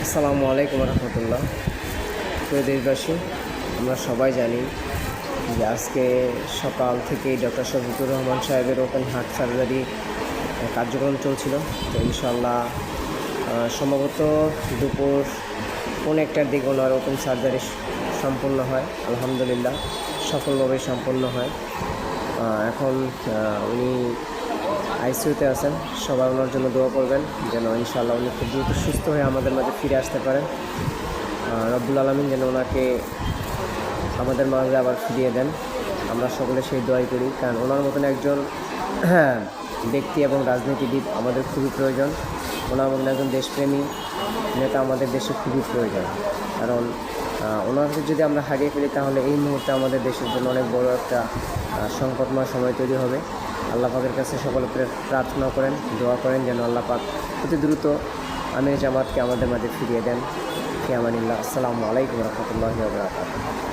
আসসালামু আলাইকুম রহমতুল্লাহ। প্রিয় দেশবাসী, আমরা সবাই জানি যে আজকে সকাল থেকেই ডক্টর শফিকুর রহমান সাহেবের ওপেন হার্ট সার্জারি কার্যক্রম চলছিল। তো ইনশাল্লাহ সম্ভবত দুপুর 1:15টার দিকে ওনার ওপেন সার্জারি সম্পন্ন হয়। আলহামদুলিল্লাহ সফলভাবে সম্পন্ন হয়। এখন উনি আইসিইউতে আছেন। সবাই ওনার জন্য দোয়া করবেন যেন ইনশাআল্লাহ উনি খুব দ্রুত সুস্থ হয়ে আমাদের মাঝে ফিরে আসতে পারেন। রব্বুল আলামিন যেন ওনাকে আমাদের মাঝে আবার ফিরিয়ে দেন। আমরা সকলে সেই দোয়াই করি, কারণ ওনার মতন একজন ব্যক্তি এবং রাজনীতিবিদ আমাদের খুবই প্রয়োজন। ওনার মতন একজন দেশপ্রেমী নেতা আমাদের দেশে খুবই প্রয়োজন, কারণ ওনাকে যদি আমরা হারিয়ে ফেলি তাহলে এই মুহূর্তে আমাদের দেশের জন্য অনেক বড় একটা সংকটময় সময় তৈরি হবে। আল্লাহ পাকের কাছে সকলে প্রার্থনা করেন, দোয়া করেন যেন আল্লাহ পাক অতি দ্রুত আমির জামাতকে আমাদের মাঝে ফিরিয়ে দেন। ফি আমানিল্লাহ। আসসালামু আলাইকুম রহমতুল্লাহি ওয়া বারাকাতুহু।